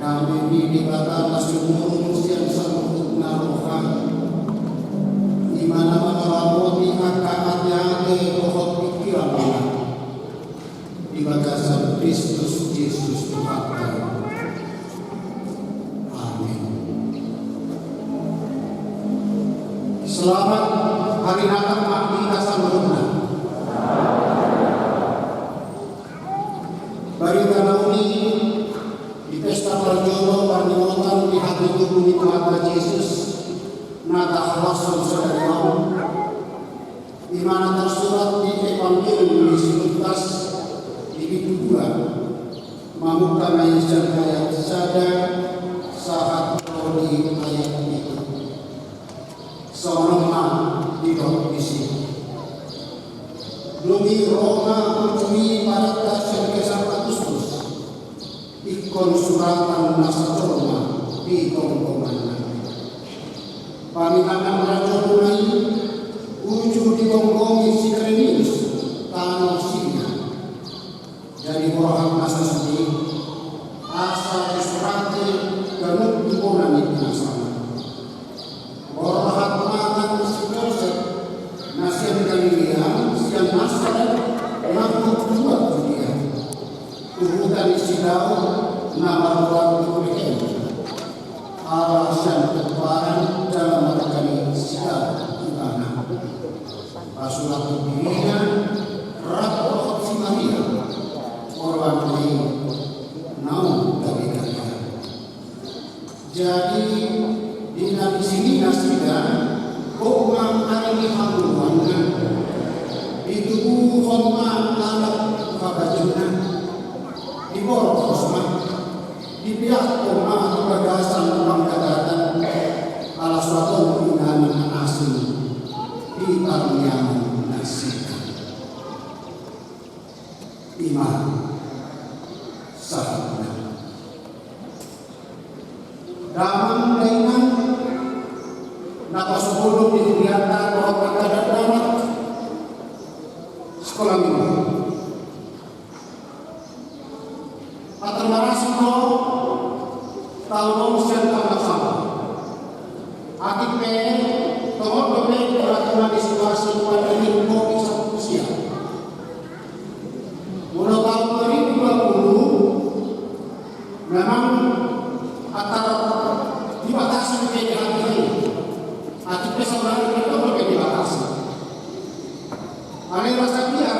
kami di batas umur siang sambut naroha di mana merawati hak-haknya pohon pikiran di batasan Kristus Yesus Tuhan kami. Amin. Selamat hari Natal Mati Kasamurna. Bari Nauni di pesta Parjono Parnimotan di hati tubuh Tuhan Yesus nata hawasan saudara di mana tersurat di Evangelium Lukas di kedua mamukan ayat sada saat di ayat itu seorang di bawah isi Lumi Roma Ucui pada tasir kesar Agustus ikon suratan nasa Roma di tongkongan pamihanan raja Brunei uju di tongkongi si Krenius tanah Sina dari orang masa sedih asal disurati ganut dukungan itu nasana orang makan si Joseph nasihat Galilea siang masalah makhluk dua dunia tuhutan isidau nama orang diberikan alasan kebaran dalam merekani isidau ibana pasulah dirinya rakyat si Maria orang lain naum dari kalian jadi di sini nasidah Kau hari ini hamluannya di tubuh hormat alat kabajunan di bawah kosmat di pihak koma kebagasan pangkatan ala suatu pimpinan asing di Parliamen Nasional iman sahana dalam dengan napas sebelum dilihatkan bahwa keadaan darat sekolah minggu akan marasno tahun usia tambah sama akibatnya tahun lebih peraturan di situasi pada minggu bisa usia mulai tahun 2020 memang antara dibatasi menjadi hari akibat seorang itu berbeda dibatasi. Oleh rasa dia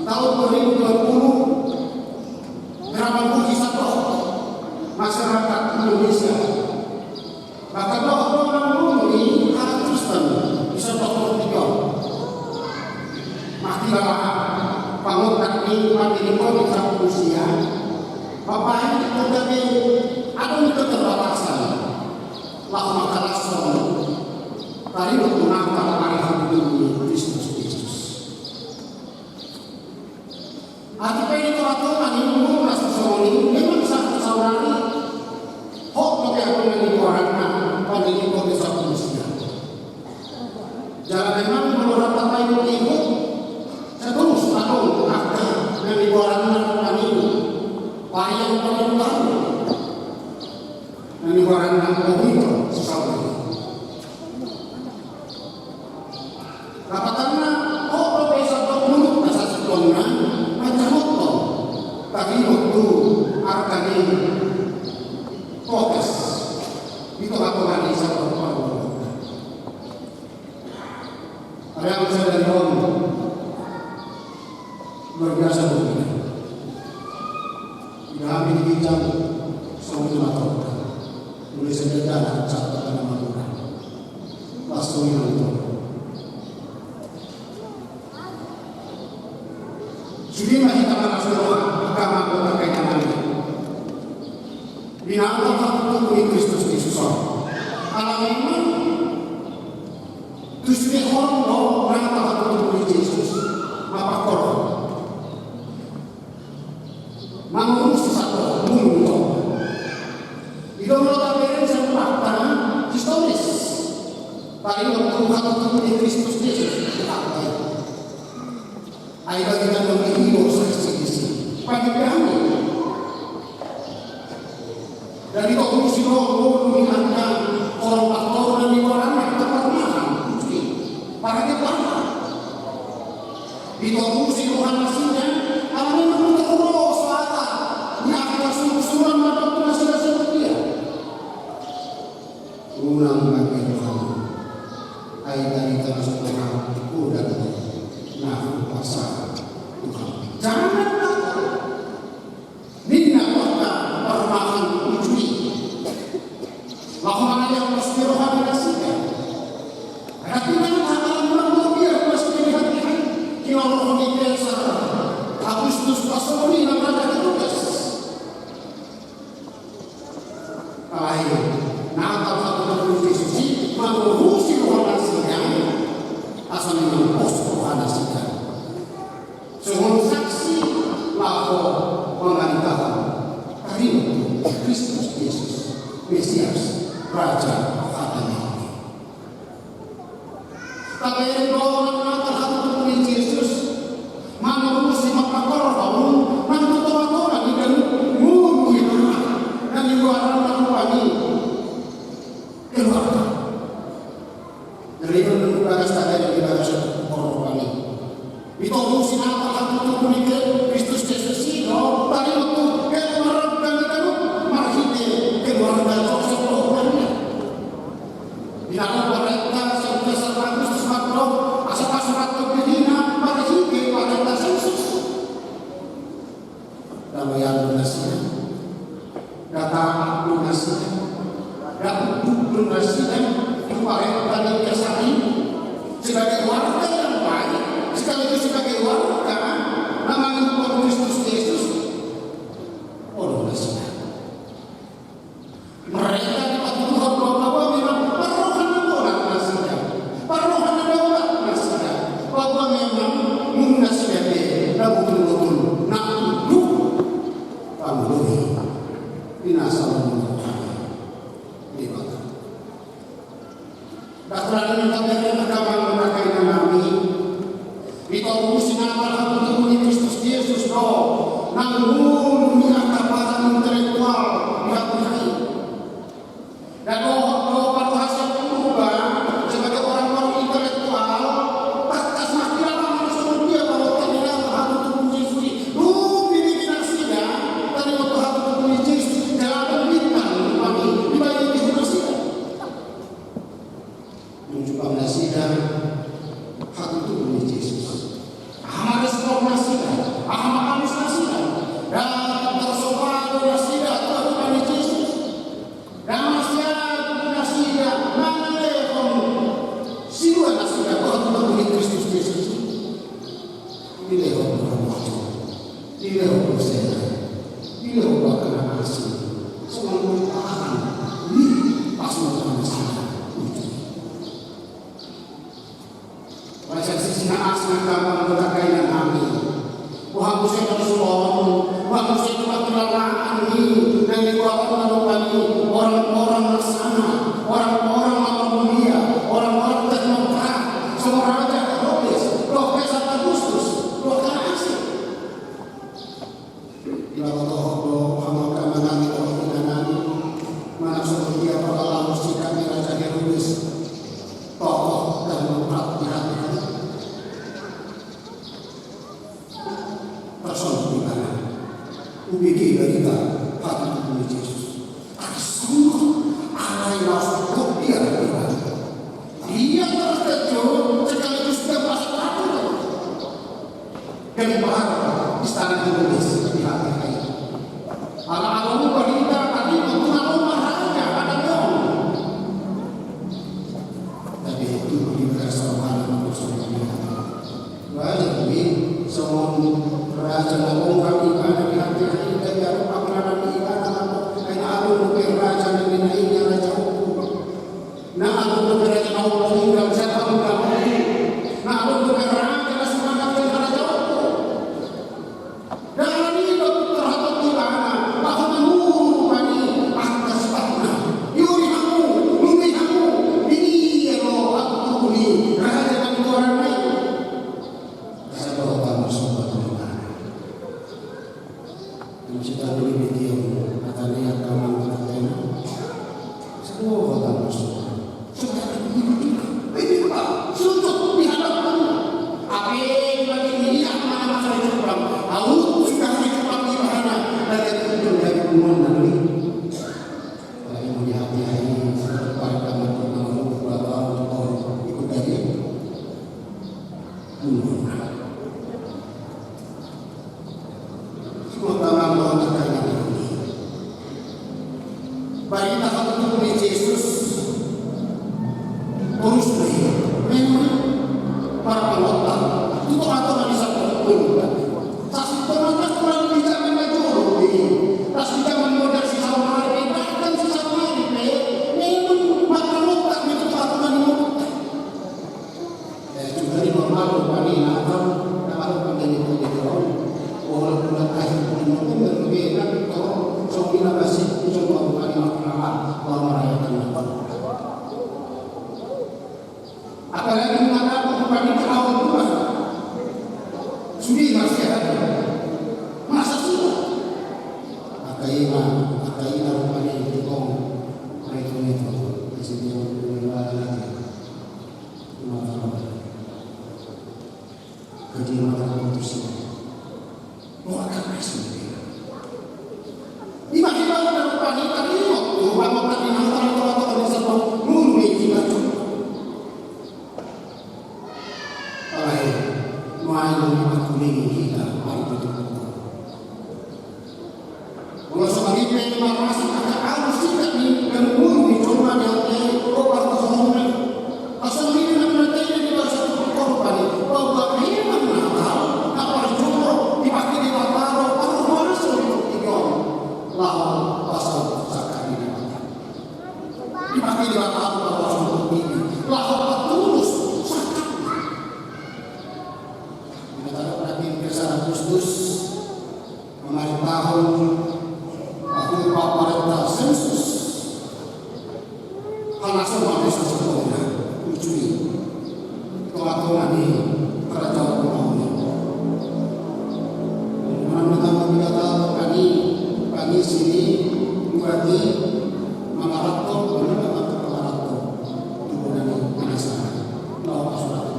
tahun 2020 gerakan mujizat masyarakat Indonesia. Bahkan orang ini anak Kristen bisa bertiga. Mati bapak pangutan ini mati di satu usia. Bapak ini menjadi ada keterbatasan. Lama kalasan tadi menggunakan arahan demi Kristus Yesus. Akibat ini teman-teman ini merasa seorang memang satu saudari hok pakai apa yang dikeluarkan pada ini kau bisa manusia. Jangan memang menurut apa yang ikut terus atau ada yang dikeluarkan pada ini yang paling tahu yang dikeluarkan pada ini. Rapatannya, profesor mulut masa sekolahnya macam apa? Tapi waktu arkani fokus itu apa yang saya lakukan? Ada yang saya dari luar biasa begini. Tidak ambil bincang sama jemaat. Boleh saja jalan catatan nama Tuhan. Langsung itu. Sudah kita mengajar agama kita kaitan binatang satu tubuh Kristus Yesus. Alam ini tujuh orang binatang satu tubuh Yesus. Apa korban? Mengurus satu mulut. Itu merupakan sebuah historis. Paling waktu satu tubuh Kristus Yesus. Ayo kita memilih saksi pagi kami rogo lumihanda orang pastor dan di orang yang terpermahan para kepala ditorusi Tuhan aslinya kami terus suara di akhir susulan mata Tuhan sudah setia ulang lagi Tuhan ayat dari tanah Tuhan udah nah kuasa Tuhan jangan takut Nina kota permahan ujui lakukan yang mesti rohani nasinya tapi hal-hal luar mesti dihati-hati kira rohani biasa Agustus Pasoni dan ada tugas ayo Natal satu Yesus mengurusi rohani nasinya asal mengurus rohani nasinya semua saksi laku mengatakan Kristus Kristus Yesus Mesias Raja Adanya. Tapi orang mengatakan Tuhan Yesus mengurusi mata korban, mengutuk orang di dalam mungkin dan di luar melakukan keluarga. Dari mengulas tadi yang dibahas korban ini. Itu urusi mata Tuhan Kristus Yesus itu tadi waktu keluarga di dalam marhite keluarga Joseph rohani. Di dalam mereka sampai Agustus makro asal-asal kebedina marhite pada Yesus. Dalam yang lunasinya, data lunasinya, dan lunasinya kemarin tadi kesari sebagai warga yang baik, sekaligus sebagai warga namanya Tuhan Kristus Yesus. Oh lunasinya. Mereka dapat Tuhan bahwa memang perohani orang nasinya, perohani daulat nasinya, bahwa memang nasinya dia betul-betul nak hidup pamuli dinasal Tuhan di kota. Bahkan kita beragama memakai kami ditorusi nama Tuhan Kristus Yesus roh namun di para intelektual di hati dan roh hasil berubah sebagai orang-orang intelektual tak semakin lama harus dia bahwa terlihat hati Tuhan Yesus diminasinya dari waktu hati Tuhan Yesus dalam bintang kami dibayar diminasinya mencoba menasinya hati Tuhan Yesus amat respon nasinya amat anis nasinya dan tersopan nasinya Tuhan Yesus dan masih nasinya mana lekom siwa nasinya Tuhan Kristus Yesus di lekom di lekom saya di lekom bakal nasi semua tahan di pasukan nasinya Wajah sisi asma kamu berkaitan kami. Wahai saya bersuara, wahai saya berkelamaan ini dan dibawa lalu orang-orang bersama, orang-orang lawan dunia, orang-orang teknokrat, semua raja Herodes Agustus, Dokter Asik. Lalu Muhammad kami mana seperti dia berlalu sikap raja Herodes, tokoh dan demokrat person di mana UBG berita hati Tuhan Yesus sungguh Allah yang masuk dia dia terkejut sekaligus bebas takut gembar istana Herodes di hati anak-anakmu berita tadi untuk marahnya ada dong tapi itu diberikan untuk semuanya banyak semua raja nabung kami pada di hati dan jarum panggilan ibadah kaya alun ke raja dan dinaiknya raja hukum na alun ke raja hukum hingga siapa menggambar na alun ke raja dan semangat ke raja hukum dan ini terhadap ibadah bahwa menurut kami atas patna yuri hamu mungkin hamu ini ya roh aku tuli raja dan orang lain saya bawa kamu sobat kita beli video katanya kamu katanya ilmuwan nanti lagi mau dihati-hati pada kamar beberapa orang ikut dari ilmuwan semua tangan mau terkait ini bagi tahap itu Yesus terus memang para pelota itu aturan di satu pun saksi penonton kurang bisa mengatur tas tidak memodal si sama bahkan si sama memang para pelota itu aturan di juga di normal pani nakal kalau menjadi pemikiran walaupun akhir pemikiran berbeda kalau soalnya masih coba bukan makna bahwa merayakan apa apalagi mengatakan kepada awal Tuhan sudah masih ada masa sudah akaina rupanya itu kong itu disini ada lagi kejiwaan itu sih mau akan masih di mana rupanya tadi waktu bahwa tadi antara orang-orang di sana murni kita main aku ini kita hari betul-betul. Kalau sebagai penyebar masih ada harus tidak nih dan murni coba yang orang tersebut. Asal ini nanti di bahasa korban bahwa memang nakal apa jumlah dipakai di bataro atau masuk tiga lawan pasal zakat ini dipakai di bataro atau masuk ini lawan tulus Agustus kemarin tahun aku paparenta sensus karena semua desa sekolah Juli kewatungan di kerajaan Romawi menambah data kami sini berarti Mangarato turunan desa lawan surat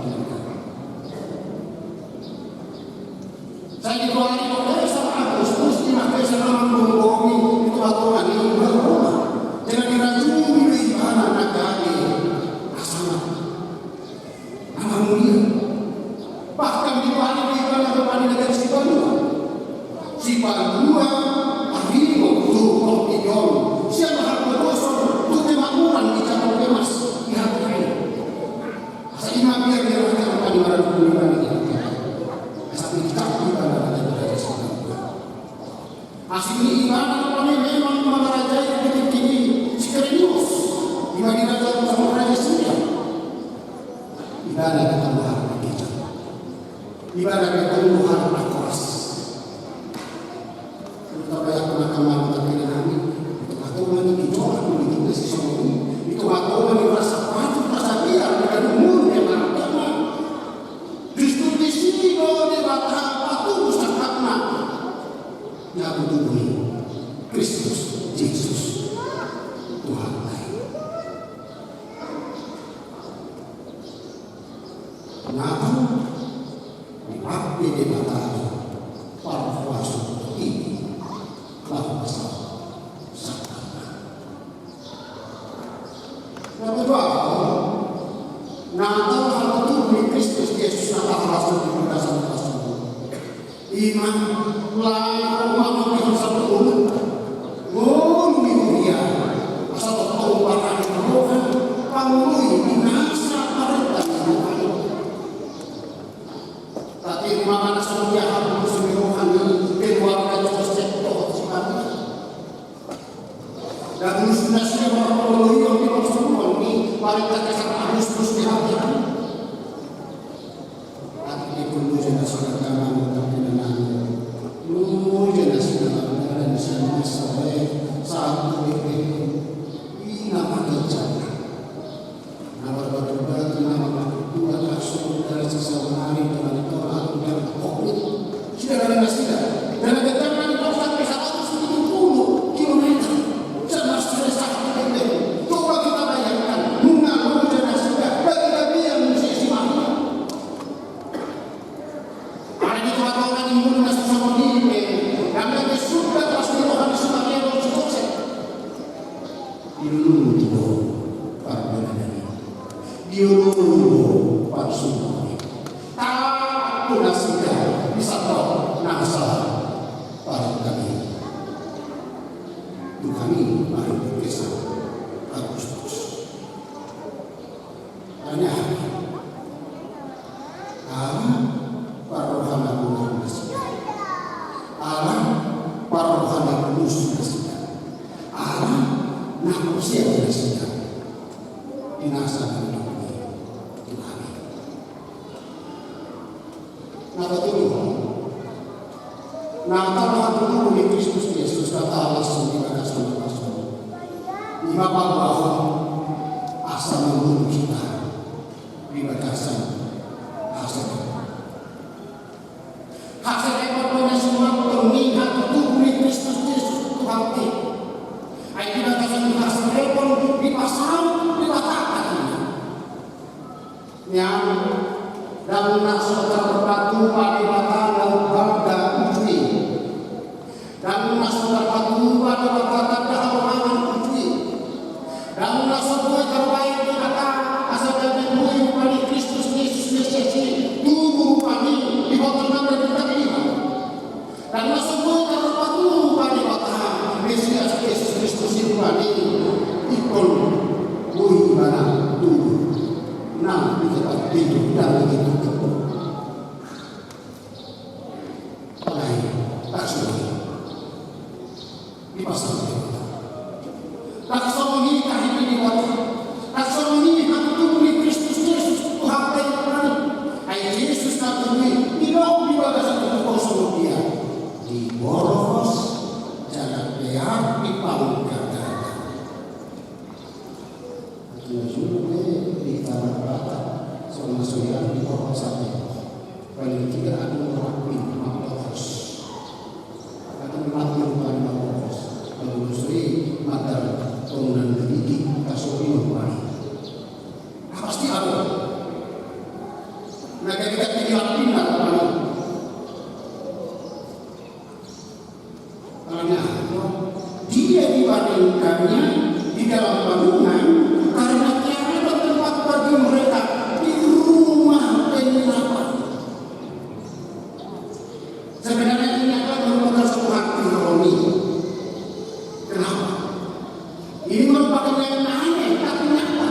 saya dikeluarkan oleh sama Agustus dimakai selama mengbohongi itu aturan ini berubah jangan diracuni di mana negara asal nama mulia bahkan dibalik di mana kepada negara si Palua akhirnya waktu kompion siapa hak berdosa untuk kemakmuran di cabang kemas di hati ini asal imam biar dia akan kepada para pemilihan ini asli ibadah kami memang mengerajai titik tinggi sekaligus dibagi raja sama raja Syria ibadah ketemuan kita ibadah ketemuan atas terutama yang pernah kami kami itu aturan ini dicoba begitu sesuatu itu aturan yang rasa patut rasa biar dengan umur yang agama justru di sini kalau di batang patut sakatna yang tubuhi Kristus Yesus Tuhan lain. Kenapa? Dipakai di batang para kuasa ini telah besar sakitnya. Yang kedua, Natal hal tubuhi Kristus Yesus adalah rasul di berdasarkan rasul. Iman lain rumah yang satu umat dia asal perubahan Tuhan pamului binasa mereka tapi di mana saja harus merohani keluarga sektor sekarang dan sudah siapa pamului yang dimaksudkan ini wanita kesal Agustus di hati tapi itu sudah sudah satu ini nama kerja nama batu-batu nama dua kasur dari sesuatu hari dengan orang yang covid sudah ada tidak dan ada tangan di bawah sampai 170 km sama selesai itu coba kita bayangkan mengaku dan sudah bagi kami yang musisi mahal ada di orang yang masih sama diri karena sudah pasti orang sebagian Dilunggo pardonannya, dilunggo parsumoni. Tak punasiga bisa kau nasa para kami. Kami mari berkisah Agustus. Tanya Allah parohana bulan nasib, Allah parohana kudus nasib, Allah nah usia nasib, binasa dan dunia Tuhan. Nah betul, nah kalau dulu di Kristus Yesus kata Allah sendiri kasih kasih, lima bahwa asal membunuh kita dibatasan hasil ekonominya semua pengingat tubuh Kristus Yesus Tuhan kita. Ayo kita kasih hasil ekonomi dipasang dibatakan. Yang dan nasabah berbatu pada batang dan bangga uji. Dan nasabah batu pada batang dan halangan uji. Dan nasabah terbaik di atas asal dan buih pada Kristus Yesus Mesias tubuh kami di batang dan kita ini. Dan nasabah terbatu pada batang Mesias Yesus Kristus itu kami ikon buih pada tubuh. Nah, kita tidur dan begitu kebun. Oleh taksoni dipasang di kota. Taksoni kahini di kota. Taksoni hantu di Kristus Yesus Tuhan Tuhan. Ayat Yesus nanti hidup di bagasan itu kosong dia. Di boros jangan lihat di panggung kata. Di tanah rata sama soyan di bawah sana paling tidak ada orang pin makhluk atau mati bukan makhluk kalau musri mata turunan gigi kasuri bukan pasti ada. Nah kita tidak pindah kemana karena dia dibandingkannya di dalam bangunan karena tiada tempat bagi mereka di rumah penginapan. Sebenarnya ini akan merupakan sebuah ironi. Kenapa? Ini merupakan yang aneh tapi nyata.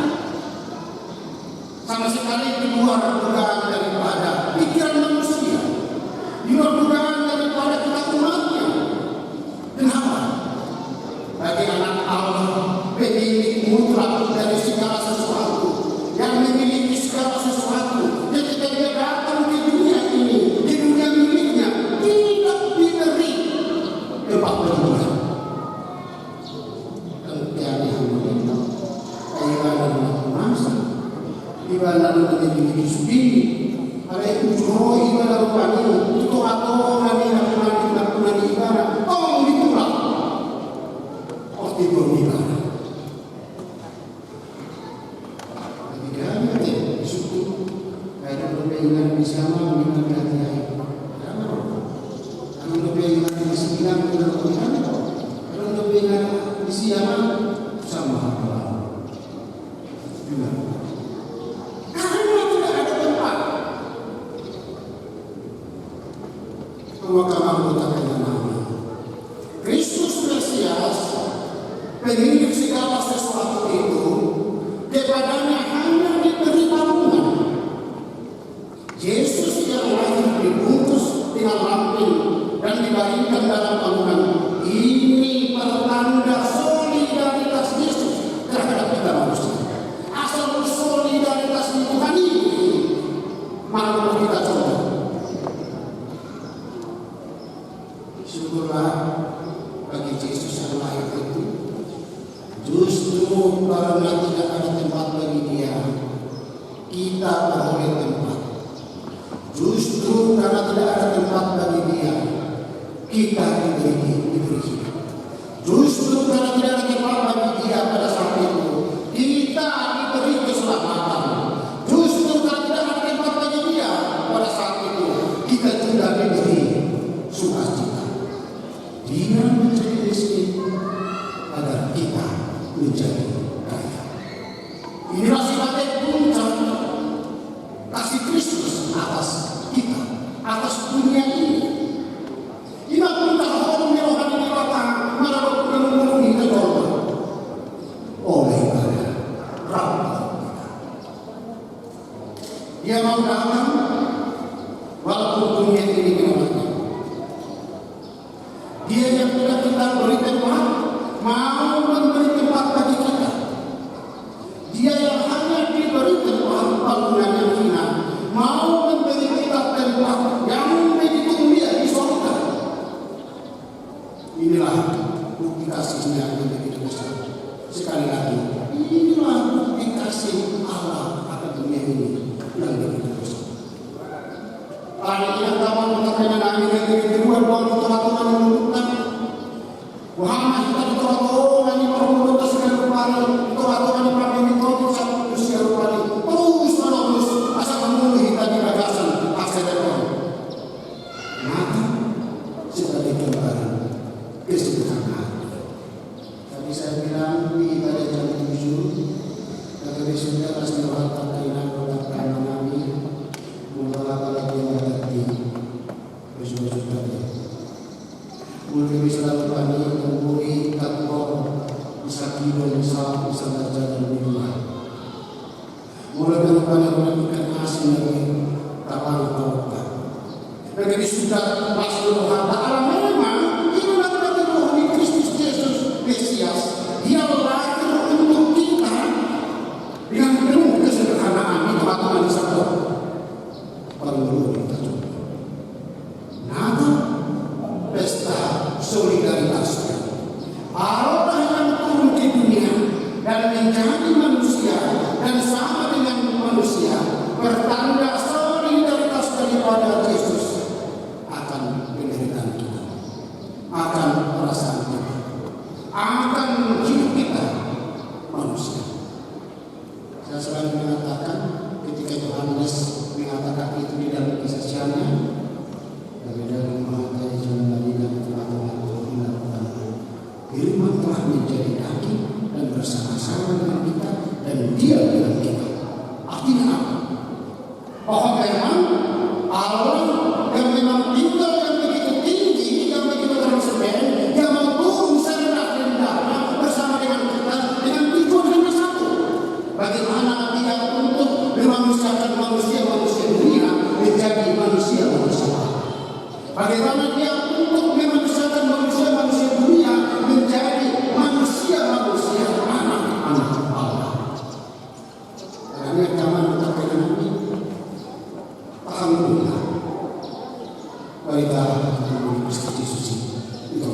Sama sekali di luar dugaan daripada pikiran manusia, di luar dugaan daripada kita umatnya. Kenapa? Bagi anak Allah pemilik mutlak dari segala sesuatu, yang memiliki segala sesuatu, ketika dia datang di dunia ini, di dunia miliknya, tidak diberi tempat berbulan. Kemudian yang mengenal, kaibanan masa, ibadah memiliki sendiri, ada yang ujung ibadah rupanya, itu atau nanti lakukan ibadah, tolong ditolak. Tidur di mana? Ketiganya di situ ada berpengen di sana mengingat hati air. Ada berpengen di sekitar mengingat ada berpengen di siang sama apa? Juga. Karena tidak ada tempat. Maka anggota nama Kristus Mesias pemilik segala sesuatu itu kepadanya hanya diberi bangunan. Yesus yang lahir dibungkus dengan lampin dan dibaringkan dalam bangunan ini pertanda solidaritas Yesus terhadap kita manusia. Asal solidaritas di Tuhan ini malah kita coba. Syukurlah bagi Yesus yang lahir itu. Justru karena tidak ada tempat bagi dia, kita beroleh tempat. Justru karena tidak ada tempat bagi dia, kita diberi hidup. Justru karena tidak ada tempat bagi dia pada saat itu, kita diberi keselamatan. Justru karena tidak ada tempat bagi dia pada saat itu, kita juga diberi sukacita. Dia menjadi miskin agar kita menjadi Dia mau datang walaupun dunia ini gelapnya. Dia yang sudah kita beri tempat, mau memberi tempat bagi kita. Dia yang hanya diberi tempat bangunan yang hina, mau memberi kita tempat yang begitu mulia di surga. Inilah bukti kasihnya yang begitu besar. Sekali lagi, inilah bukti kasih Allah akan dunia ini yang begitu besar. Panitia taman mengakai nami yang kedua buat aturan yang menentukan Muhammad kita aturan yang berhubungan dengan kepala aturan yang berhubungan dengan satu usia kepala terus menerus asal memenuhi tadi gagasan aset Tuhan. Maka sebagai gambaran kesederhanaan. Tadi saya bilang di ibadah jam 7 dari sudah pasti watak kainan watak nami membawa dia tadi bersuara mulai selalu pani memberi takwa bisa kilo bisa baca dan berdoa mulai dari pani melakukan hasil dari kapal tawakal dan jadi sudah masuk harta alam memang ini adalah rohani Kristus Yesus Mesias. Dia lahir untuk kita dengan penuh kesederhanaan itu aturan sabda paling dulu kita coba. Nama pesta solidaritas Allah yang turun ke dunia dan menjadi manusia dan sama dengan manusia bertanda solidaritas daripada Yesus akan penderitaan kita, akan perasaan kita, akan hidup kita manusia. Saya selalu mengatakan ketika Yohanes mengatakan itu di dalam kesaksiannya dari menghadiri jalan lagi dan firman telah menjadi daging dan bersama-sama dengan kita dan dia dengan kita. Artinya apa? Bahwa memang Allah yang memang tinggal yang begitu tinggi, yang begitu transenden, yang mau turun serendah-rendahnya bersama dengan kita dengan tujuan hanya satu. Bagaimana dia untuk memanusiakan manusia-manusia dunia menjadi manusia-manusia Allah. Bagaimana dia untuk memanusiakan manusia-manusia dunia menjadi manusia-manusia anak-anak Allah. Karena zaman terkait ini, alhamdulillah, kita Kristus Yesus itu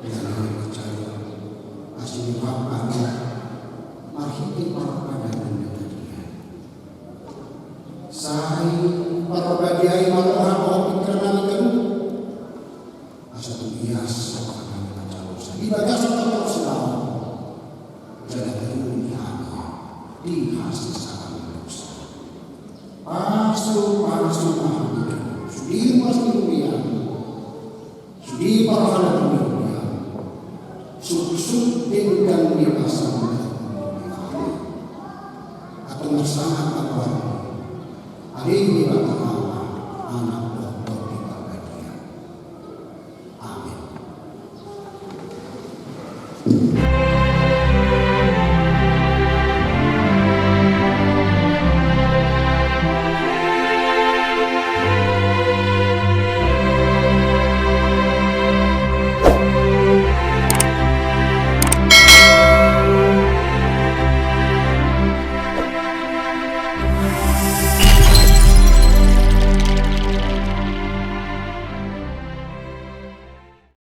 Dengan percaya Magpapabagyay matuhan ko ang pagkara namin kayo. Asa tumiyas sa pagkakang katalusan. Ibaga sa katalusan. Dala kayo niya. Dihas sa katalusan. Paso mahal. Sudi mas nilumiyan. Sudi para nilumiyan. Suksuk din kang nipasang nilumiyan. At umasangat ako. Aling di ba anak